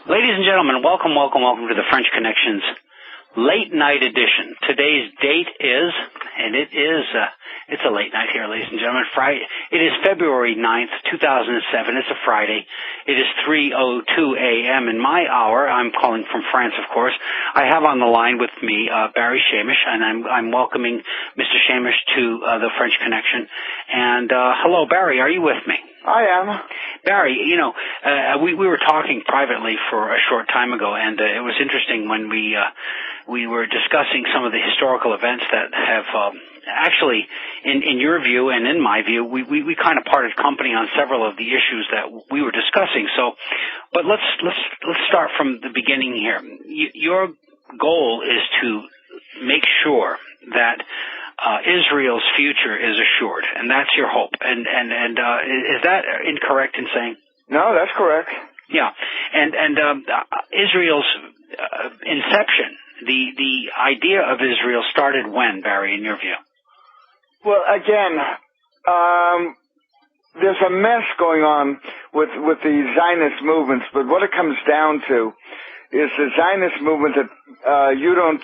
Ladies and gentlemen, welcome to the French Connections late night edition. Today's date is, and it's a late night here, ladies and gentlemen, Friday. It is February 9th, 2007. It's a Friday. It is 3:02 a.m. in my hour. I'm calling from France, of course. I have on the line with me Barry Shamish, and I'm welcoming Mr. Shamish to the French Connection. And hello, Barry, are you with me? I am. Barry, we were talking privately for a short time ago, and it was interesting when we were discussing some of the historical events that have actually, in your view and in my view, we kind of parted company on several of the issues that we were discussing. So, but let's start from the beginning here. Your goal is to make sure that Israel's future is assured, and that's your hope. And is that incorrect in saying? No, that's correct. Yeah, and Israel's inception, the idea of Israel started when, Barry, in your view? Well, again, there's a mess going on with the Zionist movements, but what it comes down to is the Zionist movement that you don't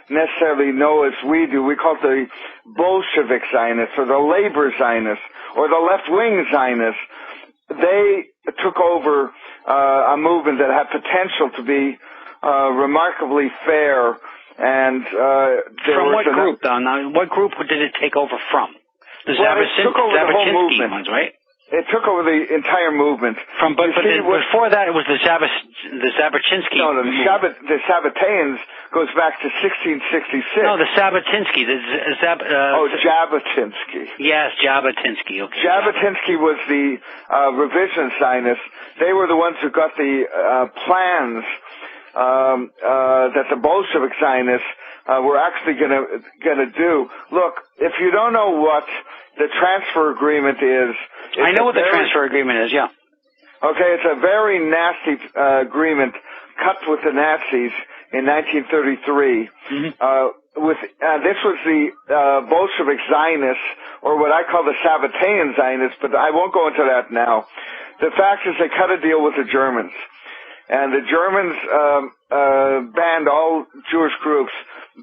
necessarily know as we do. We call it the Bolshevik Zionists or the labor Zionists or the left-wing Zionists. They took over a movement that had potential to be remarkably fair. And from what group, though? Now, what group did it take over from? The Zabotinsky ones, right? It took over the entire movement. Before that, it was the Zabotinsky. No, the Sabbateans goes back to 1666. No, the Sabotinsky. Jabotinsky. Yes, Jabotinsky. Okay. Jabotinsky was the revision Zionists. They were the ones who got the plans that the Bolshevik Zionists were actually going to do. Look, if you don't know what the transfer agreement is, I know what the transfer agreement is, yeah. Okay, it's a very nasty agreement cut with the Nazis in 1933. Mm-hmm. This was the Bolshevik Zionists, or what I call the Sabbatean Zionists, but I won't go into that now. The fact is they cut a deal with the Germans. And the Germans banned all Jewish groups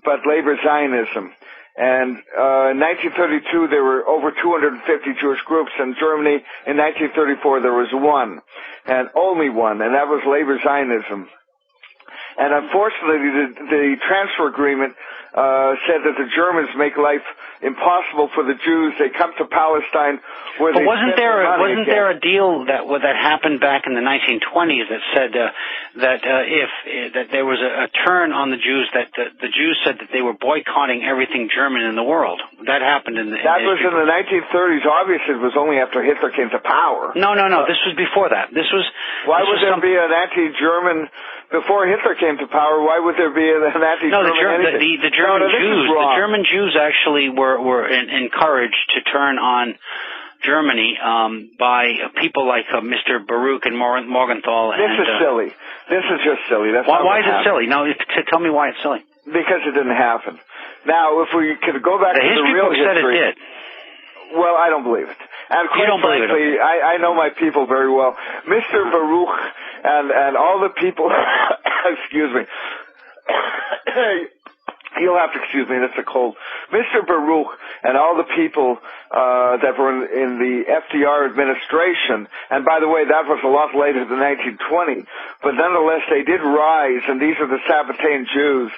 but labor Zionism. And in 1932, there were over 250 Jewish groups. In Germany, in 1934, there was one, and only one, and that was labor Zionism. And unfortunately, the transfer agreement said that the Germans make life impossible for the Jews. They come to Palestine where but wasn't there a deal that happened back in the 1920s that said that there was a turn on the Jews, that the Jews said that they were boycotting everything German in the world? That happened in the was in the 1930s. Obviously, it was only after Hitler came to power. No. This was before that. Why would there be an anti-German before Hitler came to power? Why would there be an anti-German? No, the German Jews actually were encouraged to turn on Germany by people like Mr. Baruch and Morgenthau. This is silly. This is just silly. Why is it silly? No, tell me why it's silly. Because it didn't happen. Now, if we could go back to the real history. Said it did. Well, I don't believe it. And quite frankly, I know my people very well. Mr. Baruch and all the people, excuse me. You'll have to excuse me, that's a cold. Mr. Baruch and all the people that were in the FDR administration, and by the way, that was a lot later than 1920, but nonetheless, they did rise, and these are the Sabbatean Jews.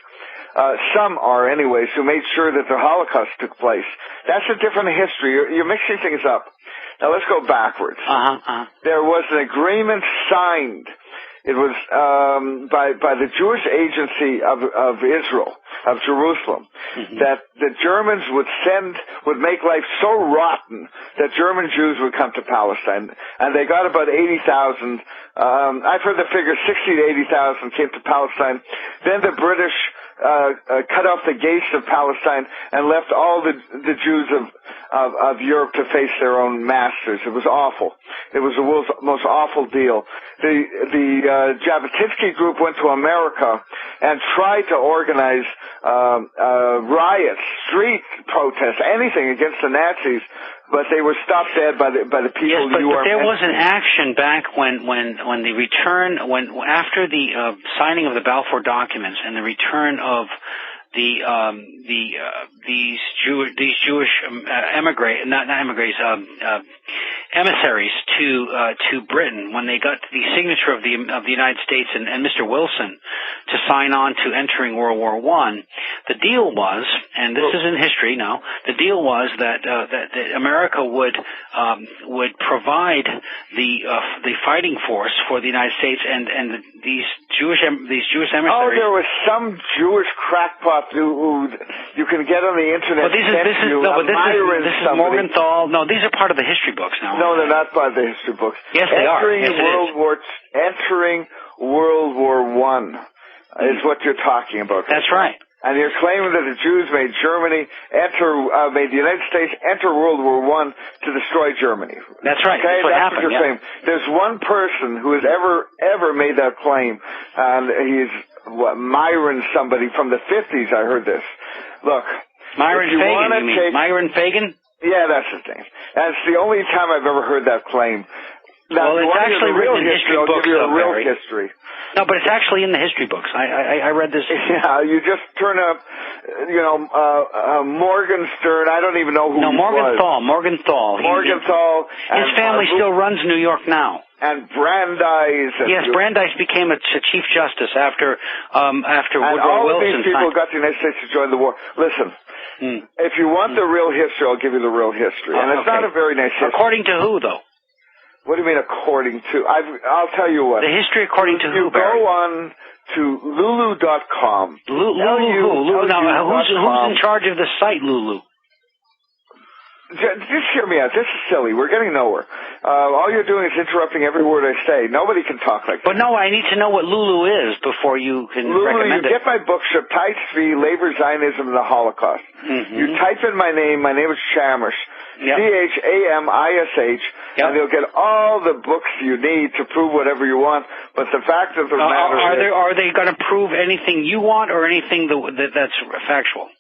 Some are, anyways, who made sure that the Holocaust took place. That's a different history. You're mixing things up. Now, let's go backwards. There was an agreement signed. It was by the Jewish Agency of Israel, of Jerusalem, that the Germans would make life so rotten that German Jews would come to Palestine. And they got about 80,000. I've heard the figure 60 to 80,000 came to Palestine. Then the British cut off the gates of Palestine and left all the Jews of Europe to face their own masters. It was awful. It was the world's most awful deal. The Jabotinsky group went to America and tried to organize riots, street protests, anything against the Nazis, but they were stopped dead by the people yes, but, you are. But there was an action back when the return after the signing of the Balfour documents and the return of these Jewish emissaries to Britain, when they got the signature of the United States and Mr. Wilson to sign on to entering World War I, the deal was, and this is in history now, the deal was that America would provide the fighting force for the United States and these Jewish emissaries. Oh, there was some Jewish crackpot who you can get on the internet. But this is Morgenthau. No, these are part of the history books now. No, they're not part of the history books. Yes, they are. Entering World War I is what you're talking about. That's right. And you're claiming that the Jews made made the United States enter World War I to destroy Germany. That's right. Okay, that's what you're saying. There's one person who has ever made that claim, and he's Myron somebody from the 50s. I heard this. Look, Myron Fagan. You mean Myron Fagan? Yeah, that's his name. That's the only time I've ever heard that claim. Now, well, it's actually written in history books. I'll give you a real history. No, but it's actually in the history books. I read this. Yeah, you just turn up, Morgenstern. I don't even know who he Morgenthau. was. Morgenthau. His family still runs New York now. And Brandeis. Yes, Brandeis became a chief justice after Woodrow Wilson. And all of these people got the United States to join the war. Listen, if you want the real history, I'll give you the real history. And it's not a very nice history. According to who, though? What do you mean according to? I'll tell you what. The history according to who, Barry? You go on to Lulu.com. Lulu. Now, who's in charge of the site, Lulu? Just hear me out. This is silly. We're getting nowhere. All you're doing is interrupting every word I say. Nobody can talk like that. But no, I need to know what Lulu is before you can recommend it. You get my book, Shabtai Tzvi, Labor, Zionism, and the Holocaust. Mm-hmm. You type in my name. My name is Chamish. Yep. Chamish. Yep. And you'll get all the books you need to prove whatever you want. But the fact of the matter is... Are they going to prove anything you want or anything that's factual?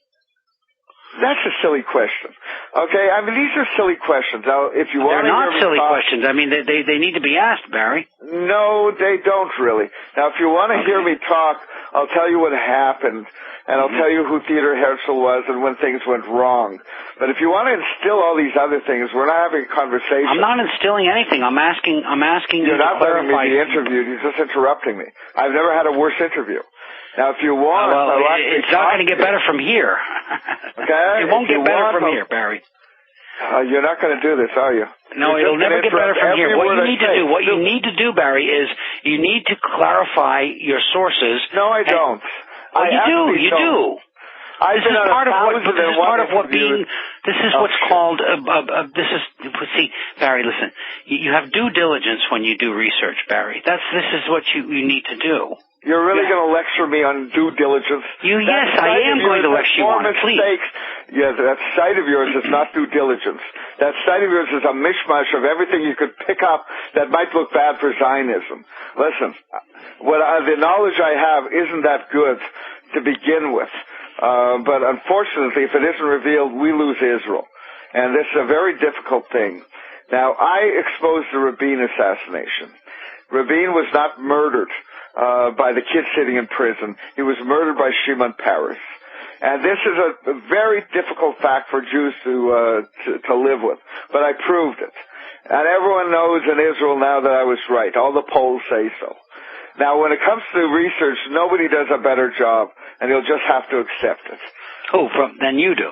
That's a silly question. Okay? I mean, these are silly questions. Now, if you want to hear me talk... They're not silly questions. I mean, they need to be asked, Barry. No, they don't really. Now, if you want to hear me talk, I'll tell you what happened, and I'll tell you who Theodor Herzl was and when things went wrong. But if you want to instill all these other things, we're not having a conversation. I'm not instilling anything. I'm asking you to clarify. You're not letting me be interviewed. You're just interrupting me. I've never had a worse interview. Now, if you want... it's not going to get better from here. Okay? It won't get better from here, Barry. You're not going to do this, are you? No, it'll never get better from here. What you need to do, Barry, is you need to clarify your sources. No, I don't. You do. This is part of what being. This is what's called. See, Barry. Listen. You have due diligence when you do research, Barry. This is what you need to do. You're really going to lecture me on due diligence? Yes, I am going to lecture you on it, please. Yeah, that site of yours is not due diligence. That site of yours is a mishmash of everything you could pick up that might look bad for Zionism. Listen, the knowledge I have isn't that good to begin with. But unfortunately, if it isn't revealed, we lose Israel. And this is a very difficult thing. Now, I exposed the Rabin assassination. Rabin was not murdered by the kid sitting in prison. He was murdered by Shimon Peres. And this is a very difficult fact for Jews to live with. But I proved it. And everyone knows in Israel now that I was right. All the polls say so. Now, when it comes to research, nobody does a better job, and you'll just have to accept it. Than you do?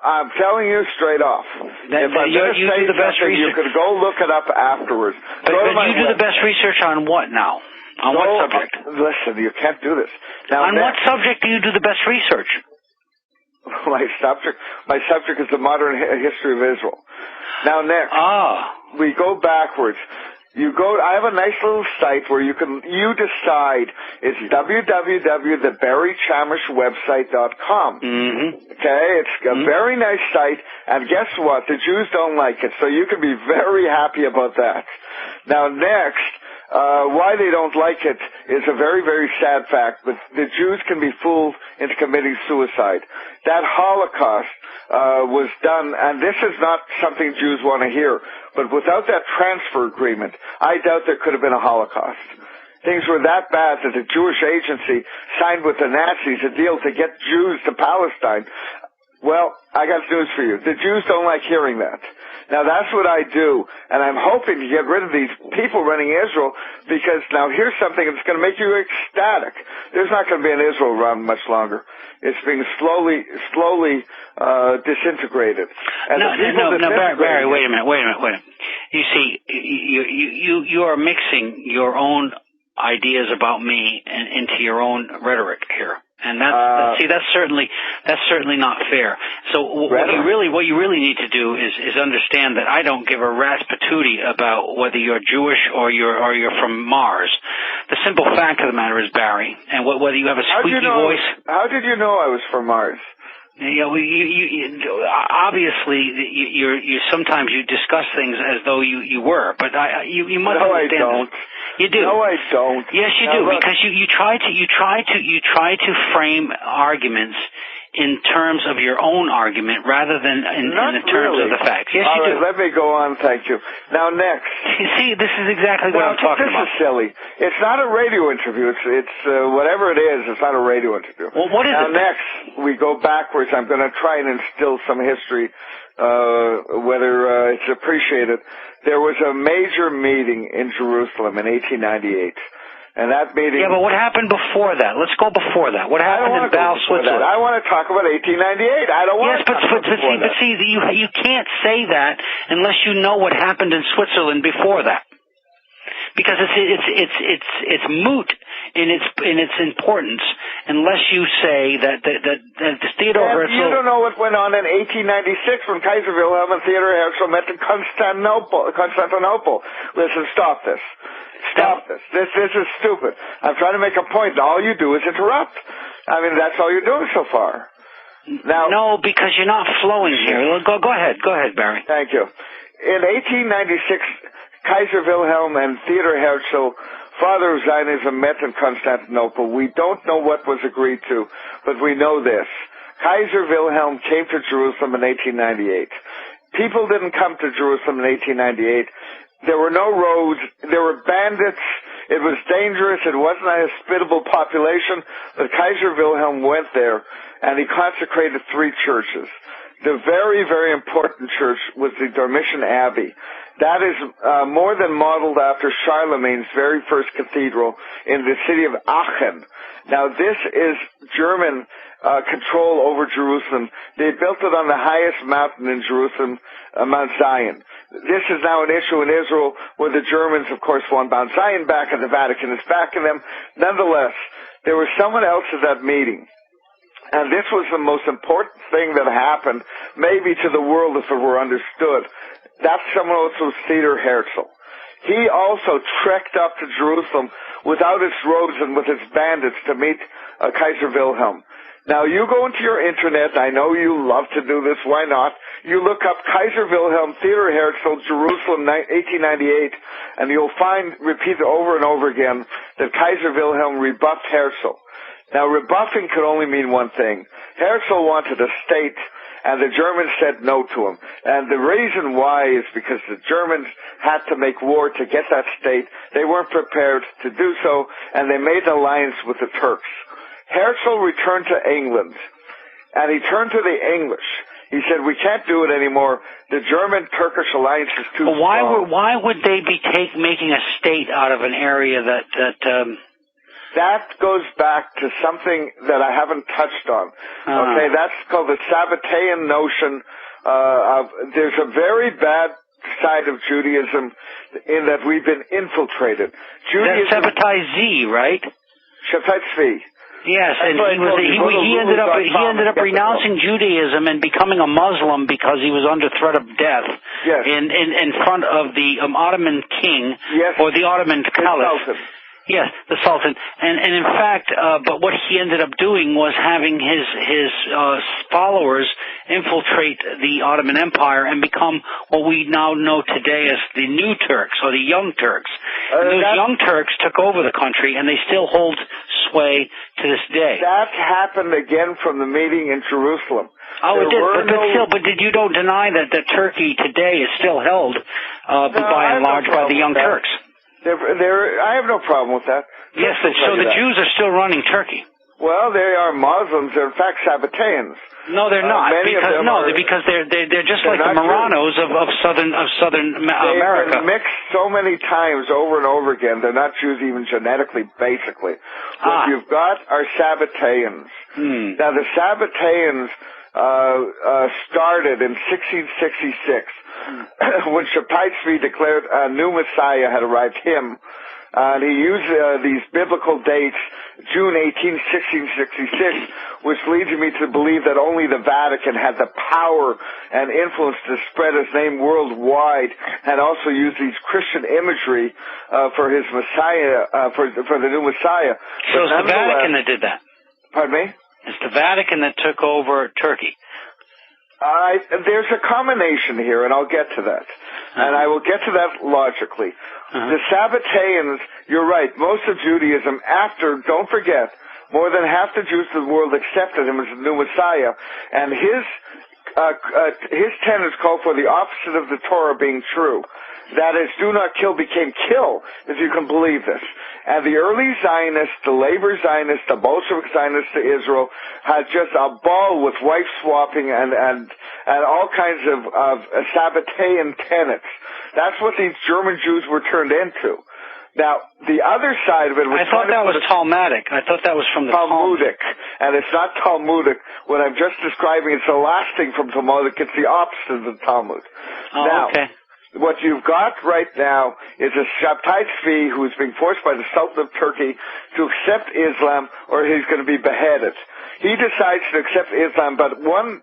I'm telling you straight off. If I'm going to say the best research, you can go look it up afterwards. But you do the best research on what now? On what subject? Listen, you can't do this. Now, on what subject do you do the best research? My subject is the modern history of Israel. Now, next, we go backwards. I have a nice little site where you decide. It's www.thebarrychamishwebsite.com. Mm-hmm. Okay, it's a very nice site, and guess what? The Jews don't like it, so you can be very happy about that. Now, next, Why they don't like it is a very, very sad fact, but the Jews can be fooled into committing suicide. That Holocaust was done, and this is not something Jews want to hear, but without that transfer agreement, I doubt there could have been a Holocaust. Things were that bad that the Jewish Agency signed with the Nazis a deal to get Jews to Palestine. Well, I got news for you. The Jews don't like hearing that. Now, that's what I do, and I'm hoping to get rid of these people running Israel, because now here's something that's going to make you ecstatic. There's not going to be an Israel around much longer. It's being slowly disintegrated. And Barry, wait a minute. You see, you are mixing your own ideas about me and into your own rhetoric here. And that's certainly not fair. So what you really need to do is understand that I don't give a rat's patootie about whether you're Jewish or you're from Mars. The simple fact of the matter is, Barry, and whether you have a squeaky voice. How did you know I was from Mars? You know, obviously you sometimes you discuss things as though you were, but you must understand. No, I don't. You do. No, I don't. Yes, you do, because you try to frame arguments in terms of your own argument rather than in the terms of the facts. Yes, you do. Let me go on. Thank you. Now, next. You see, this is exactly what I'm talking about. This is silly. It's not a radio interview. It's whatever it is. It's not a radio interview. Well, what is it? Now, next, we go backwards. I'm going to try and instill some history, whether it's appreciated. There was a major meeting in Jerusalem in 1898. And that meeting... Yeah, but what happened before that? Let's go before that. What happened in Basel, Switzerland? I want to talk about 1898. I don't want to talk about before that. See, you can't say that unless you know what happened in Switzerland before that. Because it's moot in its importance unless you say that Theodore Herzl... You don't know what went on in 1896 when Kaiser Wilhelm and Theodore Herzl met in Constantinople. Listen, stop this. Stop this. This is stupid. I'm trying to make a point. All you do is interrupt. I mean, that's all you're doing so far. Now, no, because you're not flowing here. Go ahead. Go ahead, Barry. Thank you. In 1896, Kaiser Wilhelm and Theodor Herzl, father of Zionism, met in Constantinople. We don't know what was agreed to, but we know this. Kaiser Wilhelm came to Jerusalem in 1898. People didn't come to Jerusalem in 1898. There were no roads. There were bandits. It was dangerous. It wasn't a hospitable population. But Kaiser Wilhelm went there, and he consecrated 3 churches. The very, very important church was the Dormition Abbey. That is more than modeled after Charlemagne's very first cathedral in the city of Aachen. Now, this is German control over Jerusalem. They built it on the highest mountain in Jerusalem, Mount Zion. This is now an issue in Israel where the Germans, of course, want Mount Zion back, and the Vatican is backing them. Nonetheless, there was someone else at that meeting, and this was the most important thing that happened, maybe to the world if it were understood. That someone else was Theodor Herzl. He also trekked up to Jerusalem without its roads and with its bandits to meet Kaiser Wilhelm. Now, you go into your internet. I know you love to do this. Why not? You look up Kaiser Wilhelm, Theodor Herzl, Jerusalem, 1898, and you'll find, repeated over and over again, that Kaiser Wilhelm rebuffed Herzl. Now, rebuffing could only mean one thing. Herzl wanted a state, and the Germans said no to him. And the reason why is because the Germans had to make war to get that state. They weren't prepared to do so, and they made an alliance with the Turks. Herzl returned to England, and he turned to the English. He said, we can't do it anymore. The German-Turkish alliance is too strong. Why would they be making a state out of an area That goes back to something that I haven't touched on. Okay, that's called the Sabbatean notion there's a very bad side of Judaism in that we've been infiltrated. Judaism... That's Sabbatai Z, right? Shabtai Tzvi. Yes, and he ended up renouncing Judaism and becoming a Muslim because he was under threat of death. Yes. In front of the Ottoman king, or the Ottoman caliph. Yes, the Sultan, and in fact, but what he ended up doing was having his followers infiltrate the Ottoman Empire and become what we now know today as the New Turks or the Young Turks. And those Young Turks took over the country, and they still hold sway to this day. That happened again from the meeting in Jerusalem. Oh, it did, but you don't deny that Turkey today is still held by and large by the Young Turks. I have no problem with that. Yes, so the Jews are still running Turkey. Well, they are Muslims. They're in fact Sabbateans. No, they're not. Because they're just like the Marranos of southern America. They've been mixed so many times over and over again. They're not Jews even genetically, basically. What you've got are Sabbateans. Now, the Sabbateans started in 1666 when Shabtai Tzvi declared a new Messiah had arrived, him. And he used these biblical dates, June 18, 1666, which leads me to believe that only the Vatican had the power and influence to spread his name worldwide, and also use these Christian imagery for his Messiah, for the new Messiah. So it's the Vatican that did that? Pardon me? It's the Vatican that took over Turkey. There's a combination here, and I'll get to that. And I will get to that logically. The Sabbateans, you're right, most of Judaism don't forget, more than half the Jews of the world accepted him as the new Messiah, and his tenets call for the opposite of the Torah being true. That is, do not kill became kill, if you can believe this. And the early Zionists, the labor Zionists, the Bolshevik Zionists to Israel had just a ball with wife swapping and all kinds of Sabbatean tenets. That's what these German Jews were turned into. Now, the other side of it was... I thought that was Talmudic. I thought that was from the Talmudic. And it's not Talmudic. What I'm just describing, it's the last thing from Talmudic. It's the opposite of the Talmud. Oh, now, okay. What you've got right now is a Shabtai Tzvi who is being forced by the Sultan of Turkey to accept Islam, or he's going to be beheaded. He decides to accept Islam, but one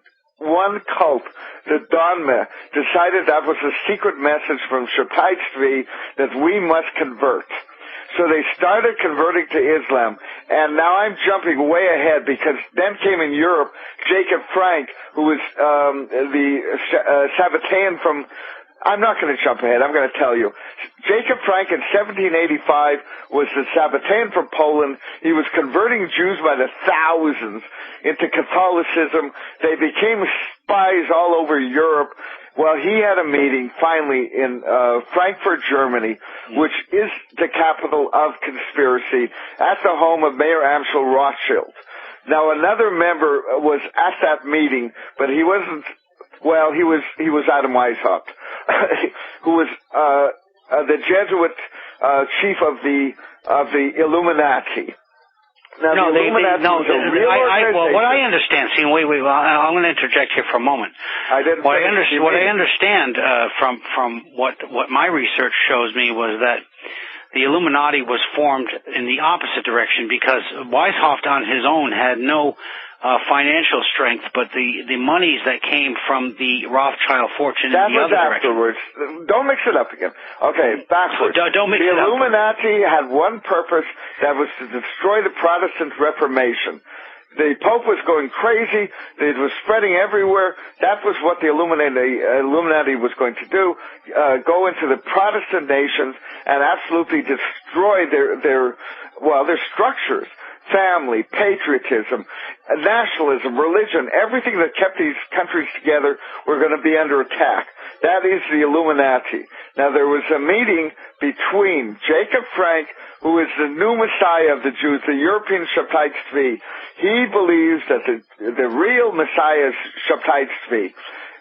cult, the Donmeh, decided that was a secret message from Shabtai Tzvi that we must convert. So they started converting to Islam, and now I'm jumping way ahead because then came in Europe Jacob Frank, who was the Sabbatean from... I'm not going to jump ahead. I'm going to tell you. Jacob Frank in 1785 was the Sabbatean from Poland. He was converting Jews by the thousands into Catholicism. They became spies all over Europe. Well, he had a meeting finally in Frankfurt, Germany, which is the capital of conspiracy, at the home of Mayor Amschel Rothschild. Now, another member was at that meeting, but he wasn't... Well, he was Adam Weishaupt, who was the Jesuit chief of the Illuminati. Now, what I understand. See, wait. I'm going to interject here for a moment. What I understand from what my research shows me was that the Illuminati was formed in the opposite direction because Weishaupt on his own had no financial strength, but the monies that came from the Rothschild fortune in the other direction. That was afterwards. Don't mix it up again. Okay, backwards. Don't mix it up. The Illuminati had one purpose, that was to destroy the Protestant Reformation. The Pope was going crazy. It was spreading everywhere. That was what the Illuminati was going to do, go into the Protestant nations and absolutely destroy their structures. Family, patriotism, nationalism, religion, everything that kept these countries together were going to be under attack. That is the Illuminati. Now, there was a meeting between Jacob Frank, who is the new Messiah of the Jews, the European Shabtai Tzvi. He believes that the real Messiah is Shabtai Tzvi.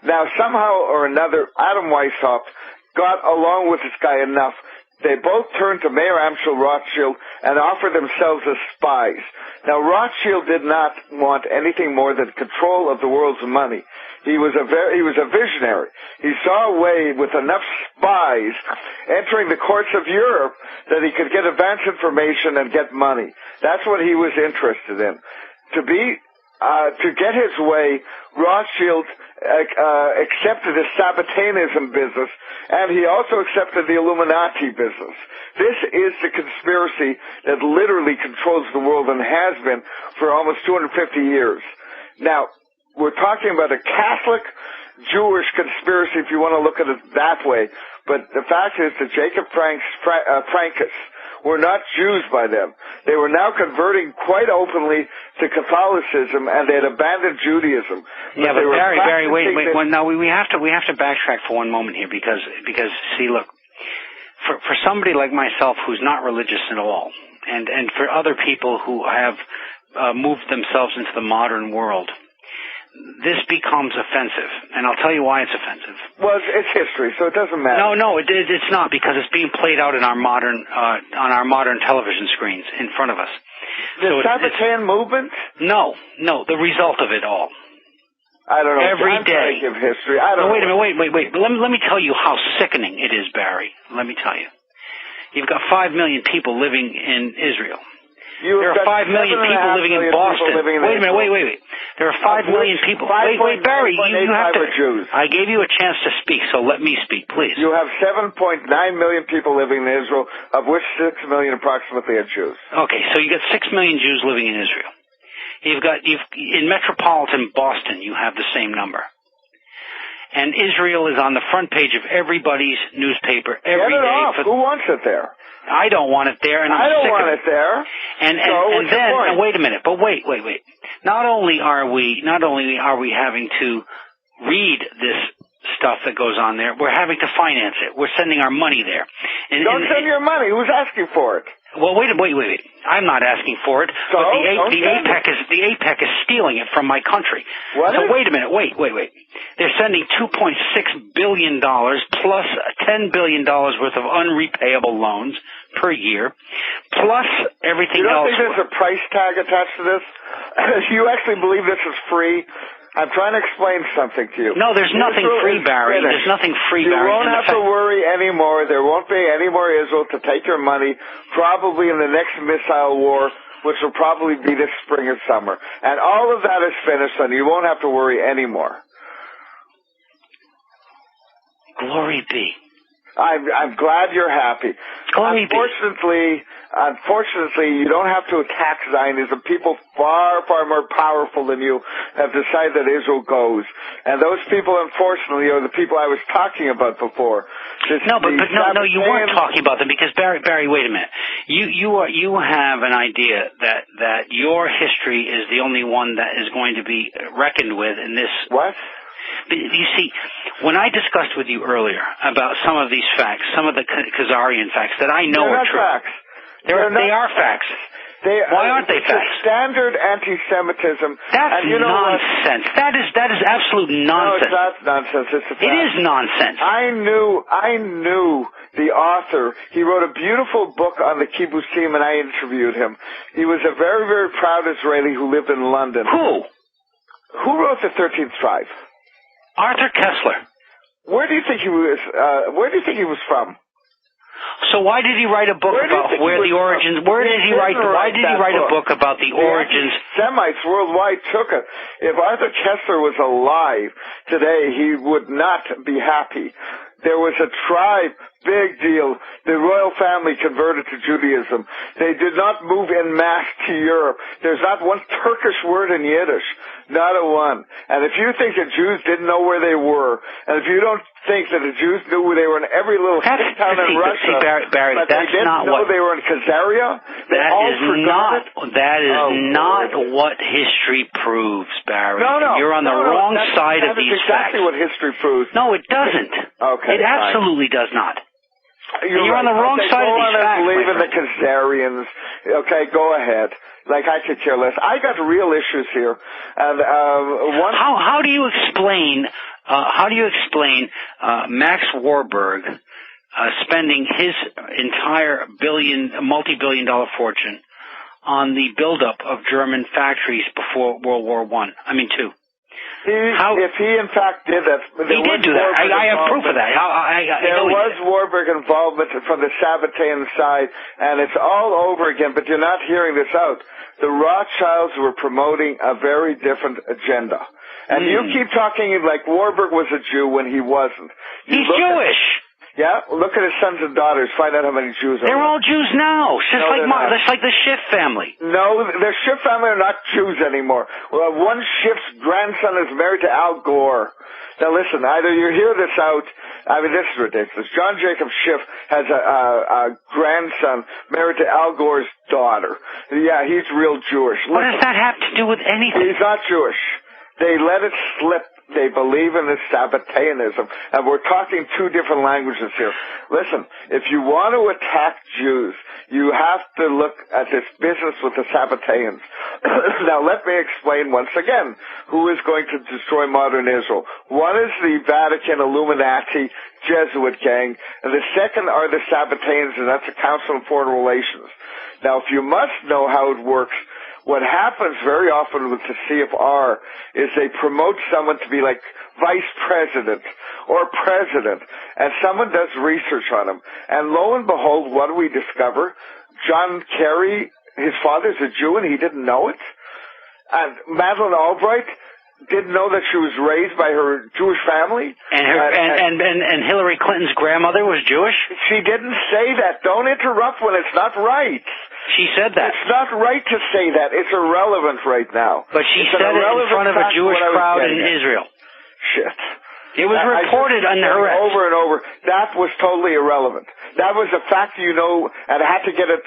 Now, somehow or another, Adam Weishaupt got along with this guy enough. They both turned to Mayor Amschel Rothschild and offered themselves as spies. Now, Rothschild did not want anything more than control of the world's money. He was a visionary. He saw a way with enough spies entering the courts of Europe that he could get advance information and get money. That's what he was interested in. To be to get his way, Rothschild accepted the Sabbateanism business, and he also accepted the Illuminati business. This is the conspiracy that literally controls the world and has been for almost 250 years. Now, we're talking about a Catholic Jewish conspiracy, if you want to look at it that way, but the fact is that Jacob Frankis were not Jews by them. They were now converting quite openly to Catholicism, and they had abandoned Judaism. Yeah, but Barry, wait. Well, no, we have to backtrack for one moment here because see, look, for somebody like myself who's not religious at all, and for other people who have moved themselves into the modern world, this becomes offensive, and I'll tell you why it's offensive. Well, it's history, so it doesn't matter. No, it's not, because it's being played out in our modern on our modern television screens in front of us. The Sabbatean movement? No, the result of it all. I don't know. Every day. Of history. I don't know. Wait a minute. Wait. Let me tell you how sickening it is, Barry. Let me tell you. You've got 5 million people living in Israel. There are 5 million people living in Boston. Wait a minute. Wait. There are 5 million people. Wait, Barry, you have to. Jews. I gave you a chance to speak, so let me speak, please. You have 7.9 million people living in Israel, of which 6 million approximately are Jews. Okay, so you got 6 million Jews living in Israel. In metropolitan Boston, you have the same number. And Israel is on the front page of everybody's newspaper every day. Get it off. Who wants it there? I don't want it there, and I'm sick of it. I don't want it there. And then wait a minute. But wait. Not only are we having to read this stuff that goes on there, we're having to finance it. We're sending our money there. Don't send your money. Who's asking for it? Well, wait. I'm not asking for it. So, but the APEC is stealing it from my country. What? So wait a minute. Wait. They're sending $2.6 billion plus $10 billion worth of unrepayable loans per year, plus everything else. You don't think there's a price tag attached to this? You actually believe this is free? I'm trying to explain something to you. No, there's nothing free, Barry. There's nothing free, Barry. You won't have to worry anymore. There won't be any more Israel to take your money, probably in the next missile war, which will probably be this spring or summer. And all of that is finished, and you won't have to worry anymore. Glory be. I'm glad you're happy. Unfortunately, you don't have to attack Zionism. People far, far more powerful than you have decided that Israel goes. And those people, unfortunately, are the people I was talking about before. No, you weren't talking about them because Barry, wait a minute. You have an idea that your history is the only one that is going to be reckoned with in this. What? You see, when I discussed with you earlier about some of these facts, some of the Khazarian facts that I know are true. Facts. They are facts. Why aren't they facts? Standard anti-Semitism. That's nonsense. That is absolute nonsense. No, it's not nonsense. It's a fact. It is nonsense. I knew the author. He wrote a beautiful book on the kibbutzim, and I interviewed him. He was a very, very proud Israeli who lived in London. Who wrote the 13th tribe? Arthur Kessler. Where do you think he was? Where do you think he was from? So why did he write a book about where the origins? Where did he write? Why did he write a book about the origins? Semites worldwide took it. If Arthur Kessler was alive today, he would not be happy. There was a tribe, big deal. The royal family converted to Judaism. They did not move en masse to Europe. There's not one Turkish word in Yiddish. Not a one. And if you think that Jews didn't know where they were, and if you don't think that the Jews knew where they were in every little town in Russia, Barry, but they didn't know they were in Khazaria, that is not what history proves, Barry. No. You're on the wrong side of these facts. That's exactly what history proves. No, it doesn't. Okay. It absolutely does not. You're right. on the wrong side of these facts. Believe in the Khazarians. Okay, go ahead. Like, I could care less. I got real issues here. And how do you explain Max Warburg spending his entire multi-billion-dollar fortune on the buildup of German factories before World War II? If he in fact did that, he did do that. I have proof of that. There was Warburg involvement from the Sabbatean side, and it's all over again. But you're not hearing this out. The Rothschilds were promoting a very different agenda, and you keep talking like Warburg was a Jew when he wasn't. He's Jewish. Yeah, look at his sons and daughters. Find out how many Jews are there. They're all Jews now, just like the Schiff family. No, the Schiff family are not Jews anymore. Well, one Schiff's grandson is married to Al Gore. Now listen, either you hear this out, I mean, this is ridiculous. John Jacob Schiff has a grandson married to Al Gore's daughter. Yeah, he's real Jewish. What does that have to do with anything? He's not Jewish. They let it slip. They believe in this Sabbateanism, and we're talking two different languages here. Listen, if you want to attack Jews, you have to look at this business with the Sabbateans. Now, let me explain once again who is going to destroy modern Israel. One is the Vatican Illuminati Jesuit gang, and the second are the Sabbateans, and that's the Council on Foreign Relations. Now, if you must know how it works, what happens very often with the CFR is they promote someone to be like vice president or president, and someone does research on him. And lo and behold, what do we discover? John Kerry, his father's a Jew, and he didn't know it. And Madeleine Albright didn't know that she was raised by her Jewish family. And Hillary Clinton's grandmother was Jewish? She didn't say that. Don't interrupt when it's not right. She said that. It's not right to say that. It's irrelevant right now. But she said it in front of a Jewish crowd in Israel. Shit. It was reported on her over and over. That was totally irrelevant. That was a fact, you know, and I had to get it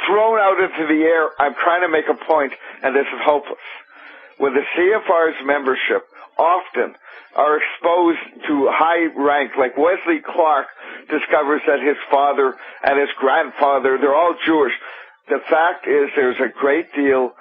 thrown out into the air. I'm trying to make a point, and this is hopeless. When the CFR's membership often are exposed to high rank, like Wesley Clark discovers that his father and his grandfather, they're all Jewish. The fact is there's a great deal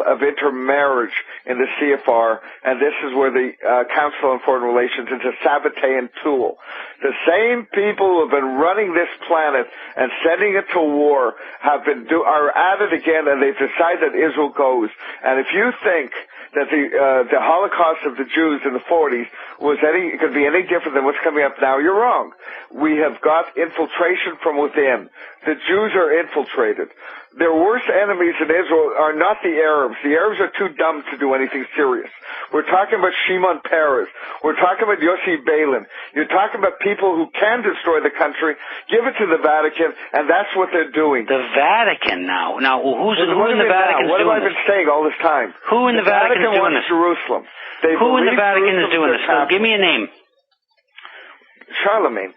of intermarriage in the CFR, and this is where the Council on Foreign Relations is a Sabbatean tool. The same people who have been running this planet and sending it to war are at it again, and they've decided that Israel goes. And if you think that the Holocaust of the Jews in the 40s could be any different than what's coming up now, you're wrong. We have got infiltration from within. The Jews are infiltrated. Their worst enemies in Israel are not the Arabs. The Arabs are too dumb to do anything serious. We're talking about Shimon Peres. We're talking about Yossi Beilin. You're talking about people who can destroy the country, give it to the Vatican, and that's what they're doing. The Vatican now? Now, who in the Vatican is doing this? What have I been saying all this time? Who in the Vatican is doing this? Jerusalem. Who in the Vatican is doing this? Give me a name. Charlemagne.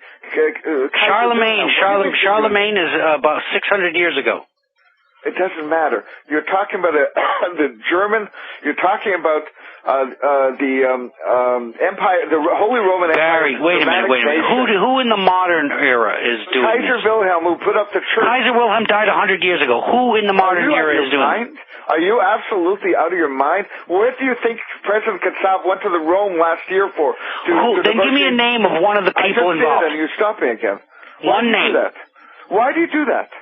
Charlemagne is about 600 years ago. It doesn't matter. You're talking about the German. You're talking about the Empire, the Holy Roman Empire. Barry, wait a minute. Who in the modern era is doing this? Kaiser Wilhelm, who put up the church. Kaiser Wilhelm died 100 years ago. Who in the modern era is doing this? Are you absolutely out of your mind? What do you think President Katsav went to the Rome last year for? Then give me a name of one of the people involved. And you stop me again. One name. Why do you do that?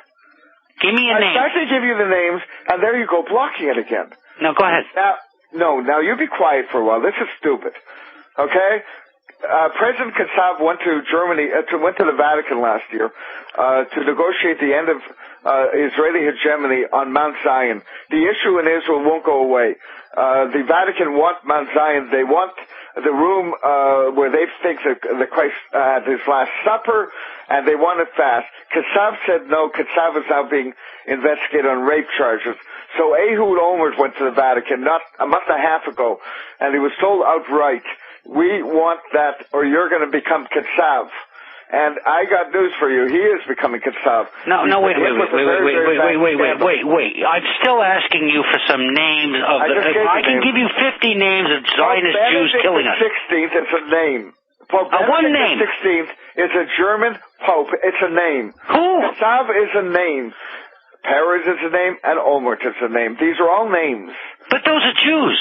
Give me a name. I tried to give you the names, and there you go, blocking it again. No, go ahead. Now you be quiet for a while. This is stupid. Okay? President Katsav went to Germany, went to the Vatican last year to negotiate the end of Israeli hegemony on Mount Zion. The issue in Israel won't go away. The Vatican want Mount Zion. They want the room where they think that the Christ had his last supper, and they want it fast. Katsav said no. Katsav is now being investigated on rape charges. So Ehud Olmert went to the Vatican not a month and a half ago, and he was told outright, we want that or you're going to become Katsav. And I got news for you. He is becoming Katsav. No, wait. I'm still asking you for some names of I can give you 50 names of Zionist Jews killing us. Benedict XVI is a name. Pope one name. XVI is a German pope. It's a name. Who? Katsav is a name. Peres is a name, and Olmert is a name. These are all names. But those are Jews.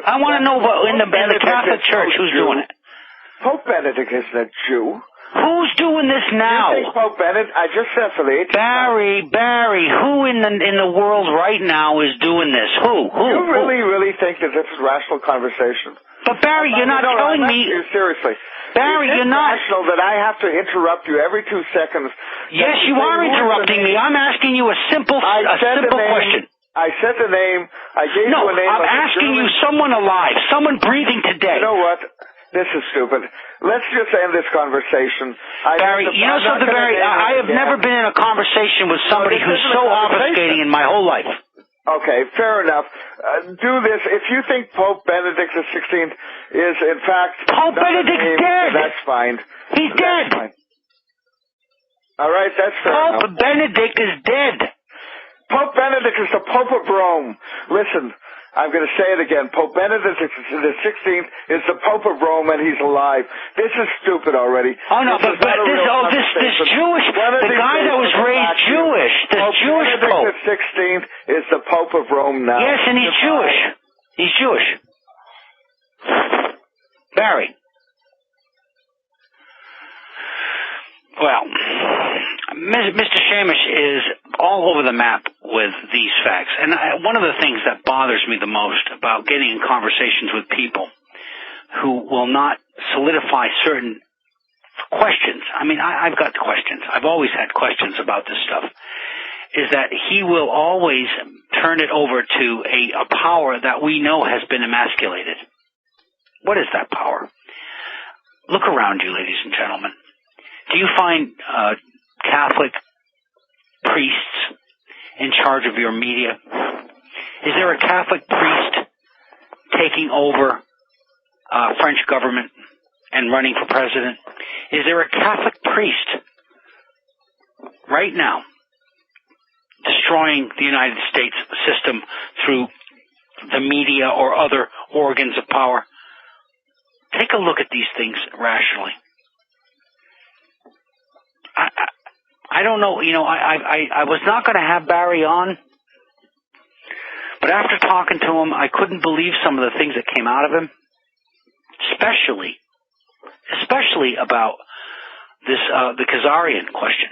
I want to know in the Catholic Church who's doing it. Pope Benedict isn't a Jew. Who's doing this now? You think Pope Benedict? I just said for the 18th. Barry, who in the world right now is doing this? Who? You really think that this is rational conversation? But Barry, you're not telling me. Seriously. Barry, you're not. Rational that I have to interrupt you every 2 seconds. Yes, you are interrupting me. I'm asking you a simple question. I said the name. I gave you a name. I'm asking you someone alive, someone breathing today. You know what? This is stupid. Let's just end this conversation. Barry, you know something, Barry? I have never been in a conversation with somebody who's so obfuscating in my whole life. Okay, fair enough. Do this. If you think Pope Benedict XVI is, in fact... Pope Benedict's dead! That's fine. He's dead! Fine. All right, that's fair enough. Pope Benedict is dead! Pope Benedict is the Pope of Rome. Listen, I'm going to say it again. Pope Benedict XVI is the Pope of Rome, and he's alive. This is stupid already. Oh, no, but this Jewish... The guy that was raised Jewish, this Jewish Pope... Benedict XVI is the Pope of Rome now. Yes, and he's Jewish. He's Jewish. Barry. Well, Mr. Shamish is all over the map with these facts. And one of the things that bothers me the most about getting in conversations with people who will not solidify certain questions. I mean, I've got questions. I've always had questions about this stuff. Is that he will always turn it over to a power that we know has been emasculated. What is that power? Look around you, ladies and gentlemen. Do you find Catholic priests in charge of your media? Is there a Catholic priest taking over French government and running for president? Is there a Catholic priest right now destroying the United States system through the media or other organs of power? Take a look at these things rationally. I don't know, I was not going to have Barry on, but after talking to him, I couldn't believe some of the things that came out of him, especially about this, the Khazarian question.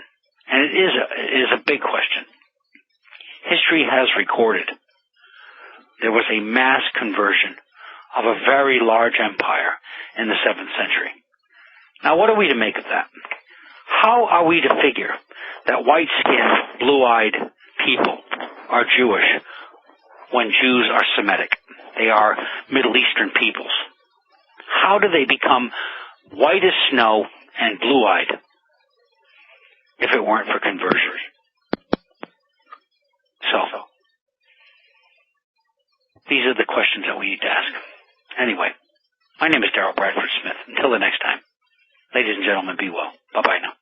And it is a big question. History has recorded there was a mass conversion of a very large empire in the 7th century. Now, what are we to make of that? How are we to figure that white-skinned, blue-eyed people are Jewish when Jews are Semitic? They are Middle Eastern peoples. How do they become white as snow and blue-eyed if it weren't for conversion? So, these are the questions that we need to ask. Anyway, my name is Daryl Bradford Smith. Until the next time, ladies and gentlemen, be well. Bye-bye now.